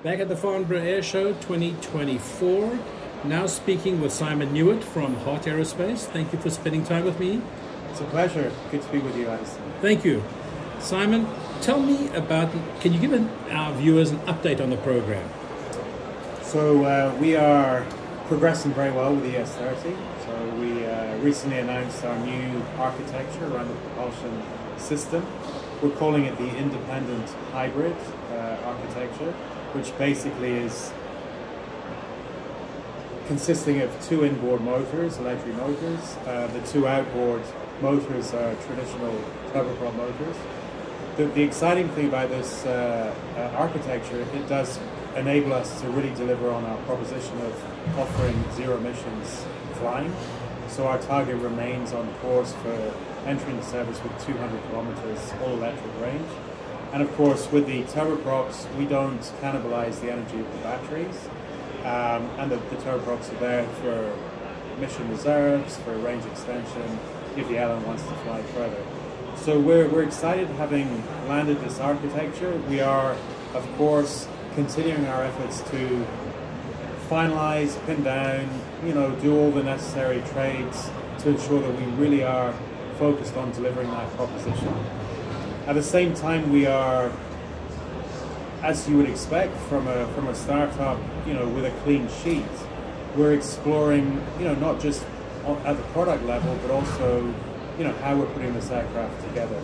Back at the Farnborough Air Show 2024, now speaking with Simon Newitt from Hart Aerospace. Thank you for spending time with me. It's a pleasure. Good to be with you, Addison. Thank you. Simon, tell me about, can you give our viewers an update on the program? So we are progressing very well with the S30. So we recently announced our new architecture around the propulsion system. We're calling it the independent hybrid architecture, which basically is consisting of two inboard motors, electric motors. The two outboard motors are traditional turboprop motors. The exciting thing about this architecture, it does enable us to really deliver on our proposition of offering zero emissions flying. So our target remains on course for entering the service with 200 kilometers all electric range. And of course, with the turboprops, we don't cannibalize the energy of the batteries. And the turboprops are there for mission reserves, for range extension, if the airline wants to fly further. So we're excited having landed this architecture. We are, of course, continuing our efforts to finalize, pin down, do all the necessary trades to ensure that we really are focused on delivering that proposition. At the same time, we are, as you would expect from a startup, with a clean sheet, we're exploring, not just at the product level, but also, how we're putting this aircraft together.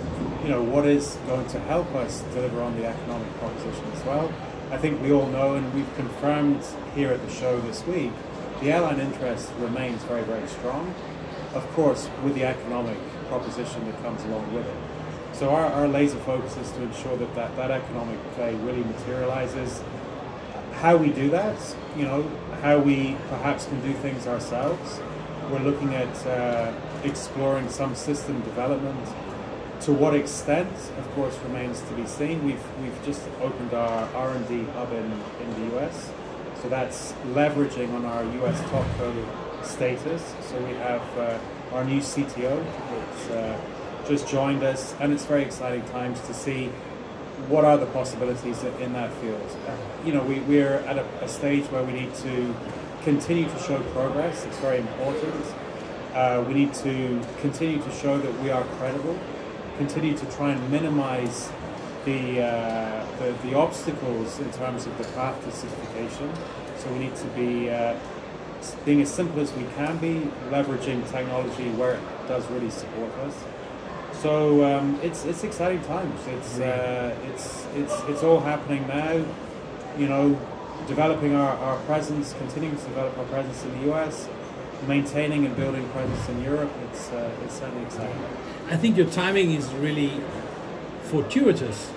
What is going to help us deliver on the economic proposition as well. I think we all know, and we've confirmed here at the show this week, the airline interest remains very, very strong. Of course, with the economic proposition that comes along with it. So our laser focus is to ensure that economic play really materializes. How we do that, how we perhaps can do things ourselves. We're looking at exploring some system development. To what extent, of course, remains to be seen. We've just opened our R&D hub in the US. So that's leveraging on our US topco status. So we have our new CTO, which just joined us, and it's very exciting times to see what are the possibilities in that field. We're at a stage where we need to continue to show progress. It's very important. We need to continue to show that we are credible, continue to try and minimize the obstacles in terms of the path to certification. So we need to be being as simple as we can be, leveraging technology where it does really support us. So it's exciting times. It's all happening now. Developing our presence, continuing to develop our presence in the US, maintaining and building presence in Europe. It's certainly exciting. I think your timing is really fortuitous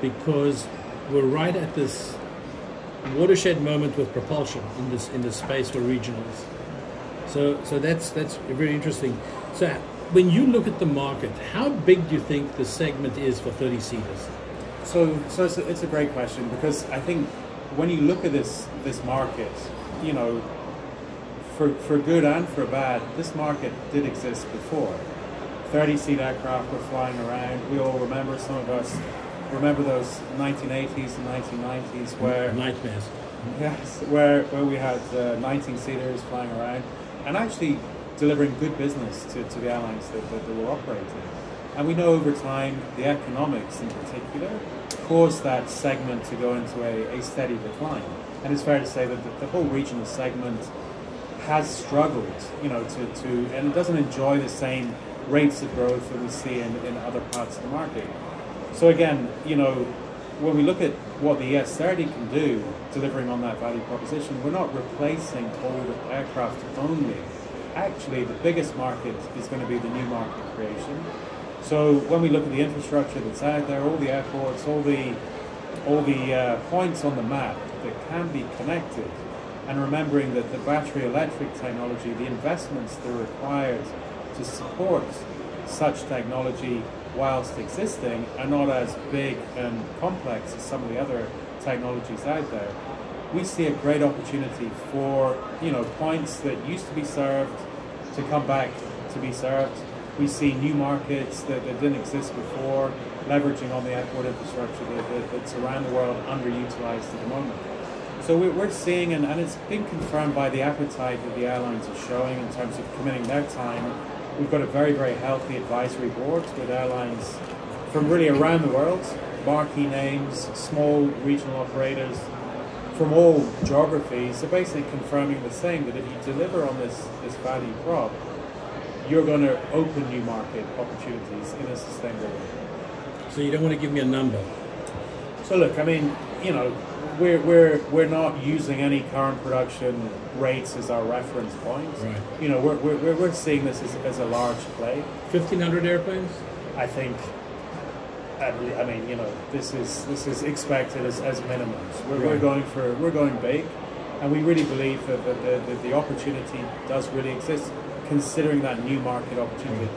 because we're right at this watershed moment with propulsion in this space for regionals. So that's very interesting. So when you look at the market, how big do you think the segment is for 30-seaters? So it's a great question, because I think when you look at this market, for good and for bad, this market did exist before. 30-seat aircraft were flying around. We all remember, some of us remember those 1980s and 1990s where nightmares. Yes, where we had 19-seaters flying around and actually delivering good business to the airlines that were operating. And we know over time the economics in particular caused that segment to go into a steady decline. And it's fair to say that the whole regional segment has struggled, and it doesn't enjoy the same rates of growth that we see in other parts of the market. So again, when we look at what the S30 can do, delivering on that value proposition, we're not replacing old aircraft only. Actually, the biggest market is going to be the new market creation. So when we look at the infrastructure that's out there, all the airports, all the points on the map that can be connected, and remembering that the battery electric technology, the investments that are required to support such technology whilst existing are not as big and complex as some of the other technologies out there. We see a great opportunity for points that used to be served to come back to be served. We see new markets that didn't exist before. leveraging on the airport infrastructure that's around the world underutilized at the moment. So we're seeing, and it's been confirmed by the appetite that the airlines are showing in terms of committing their time. We've got a very, very healthy advisory board with airlines from really around the world, marquee names, small regional operators from all geographies are basically confirming the same, that if you deliver on this value prop, you're going to open new market opportunities in a sustainable way. So you don't want to give me a number? So look, I mean, you know, we're not using any current production rates as our reference point. Right. You know, we're seeing this as a large play. 1,500 airplanes? I think. I mean, you know, this is expected as minimums. We're going big, and we really believe that the opportunity does really exist, considering that new market opportunity.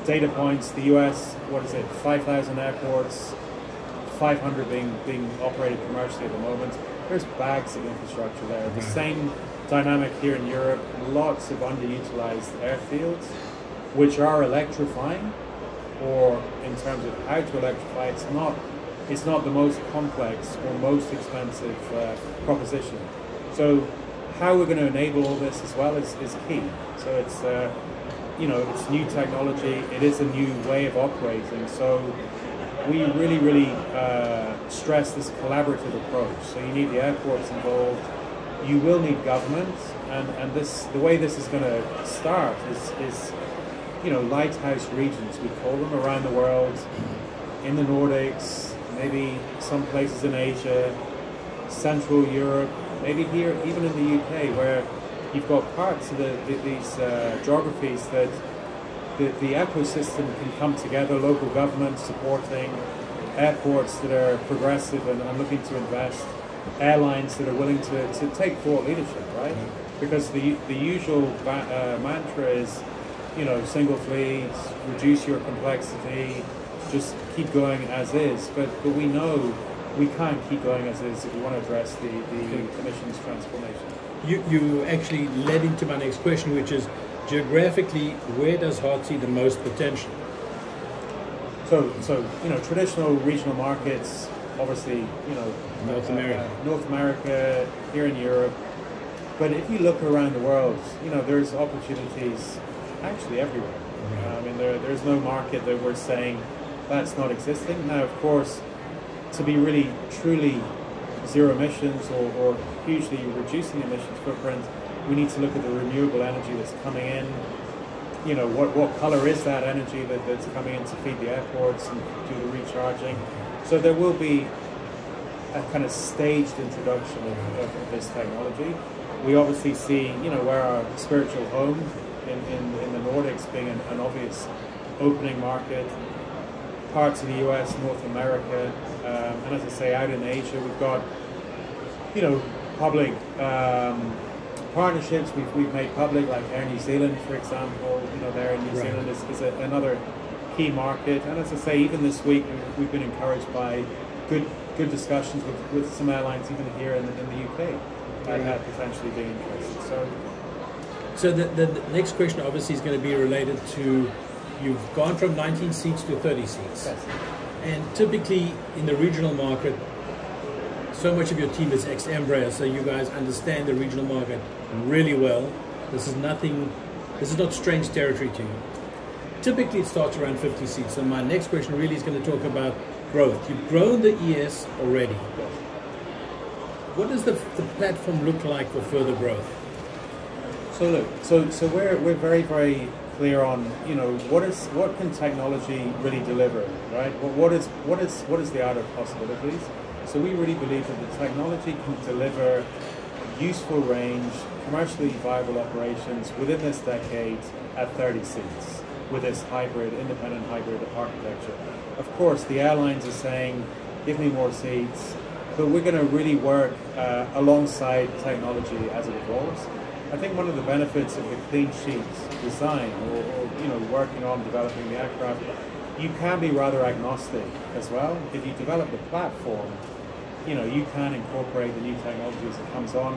Data points: the U.S. 5,000 airports, 500 being operated commercially at the moment. There's bags of infrastructure there. The same dynamic here in Europe. Lots of underutilized airfields, which are electrifying. Or in terms of how to electrify, it's not the most complex or most expensive proposition. So how we're going to enable all this as well is key. So it's it's new technology. It is a new way of operating. So we really stress this collaborative approach. So you need the airports involved. You will need government, and the way this is going to start is lighthouse regions, we call them, around the world, in the Nordics, maybe some places in Asia, Central Europe, maybe here, even in the UK, where you've got parts of these geographies that the ecosystem can come together, local governments supporting, airports that are progressive and looking to invest, airlines that are willing to take thought leadership, right? Because the usual mantra is, single fleets, reduce your complexity, just keep going as is. But we know we can't keep going as is if we want to address the emissions transformation. You actually led into my next question, which is, geographically, where does Hart see the most potential? So traditional regional markets, obviously, North America. North America, here in Europe. But if you look around the world, there's opportunities actually everywhere. I mean, there's no market that we're saying that's not existing. Now, of course, to be really truly zero emissions or hugely reducing emissions footprint, we need to look at the renewable energy that's coming in. What color is that energy that's coming in to feed the airports and do the recharging? So there will be a kind of staged introduction of this technology. We obviously see, where our spiritual home in the Nordics being an obvious opening market, parts of the US, North America, and as I say, out in Asia, we've got, public partnerships we've made public, like Air New Zealand, for example. There in New Zealand is another key market. And as I say, even this week, we've been encouraged by good discussions with some airlines, even here in the UK, that potentially being interested. So the next question obviously is going to be related to, you've gone from 19 seats to 30 seats. Yes. And typically in the regional market, so much of your team is ex-Embraer, so you guys understand the regional market really well. This is not strange territory to you. Typically it starts around 50 seats. So my next question really is going to talk about growth. You've grown the ES already. What does the platform look like for further growth? So look, so we're very, very clear on what can technology really deliver, right? What is the art of possibilities? So we really believe that the technology can deliver useful range, commercially viable operations within this decade at 30 seats with this independent hybrid architecture. Of course, the airlines are saying, give me more seats, but we're going to really work alongside technology as it evolves. I think one of the benefits of the clean sheet design or working on developing the aircraft, you can be rather agnostic as well. If you develop the platform, you can incorporate the new technology as it comes on.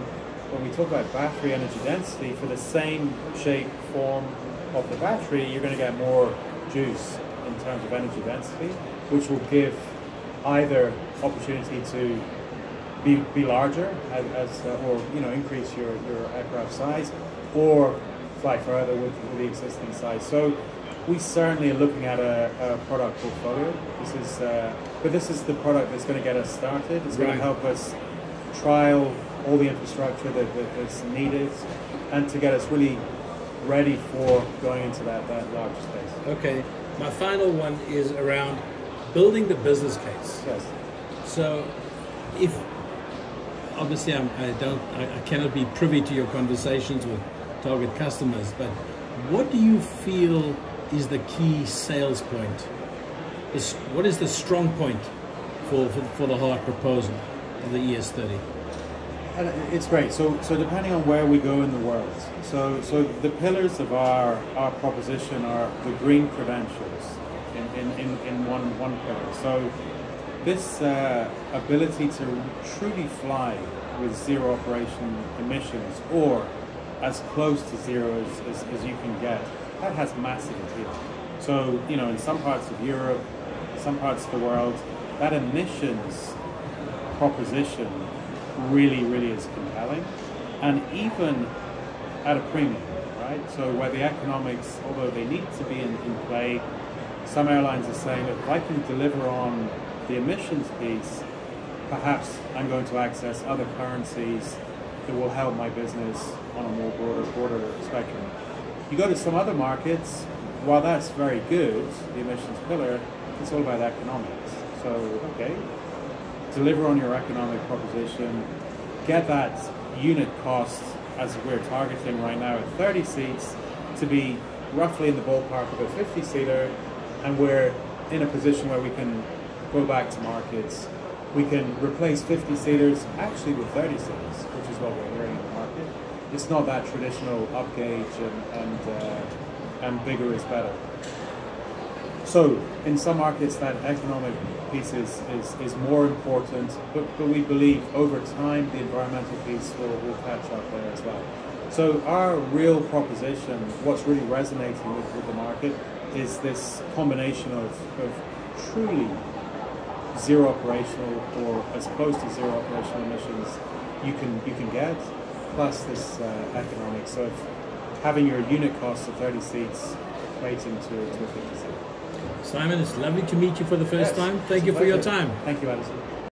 When we talk about battery energy density, for the same shape, form of the battery, you're going to get more juice in terms of energy density. which will give either opportunity to be larger or increase your aircraft size, or fly further with the existing size. So we certainly are looking at a product portfolio. This is the product that's going to get us started. It's going to help us trial all the infrastructure that's needed, and to get us really ready for going into that large space. Okay, my final one is around building the business case. Yes. So, if obviously I cannot be privy to your conversations with target customers, but what do you feel is the key sales point? What is the strong point for the Heart proposal of the ES30? It's great. So depending on where we go in the world, so the pillars of our proposition are the green credentials in one pillar. So this ability to truly fly with zero operation emissions, or as close to zero as you can get, that has massive appeal. So in some parts of Europe, some parts of the world, that emissions proposition really is compelling, and even at a premium, right? So where the economics, although they need to be in play, some airlines are saying that if I can deliver on the emissions piece, perhaps I'm going to access other currencies that will help my business on a more broader spectrum. You go to some other markets, while that's very good, the emissions pillar, it's all about economics. So, okay, deliver on your economic proposition, get that unit cost, as we're targeting right now at 30 seats, to be roughly in the ballpark of a 50-seater, and we're in a position where we can go back to markets. We can replace 50-seaters actually with 30-seaters, which is what we're hearing in the market. It's not that traditional upgauge and bigger is better. So in some markets that economic piece is more important, but we believe over time the environmental piece will catch up there as well. So our real proposition, what's really resonating with the market, is this combination of truly zero operational, or as close to zero operational emissions you can get, plus this economics of having your unit cost of 30 seats equating to a 50 seat. Simon, it's lovely to meet you for the first time. Thank you for your time. Thank you, Alison.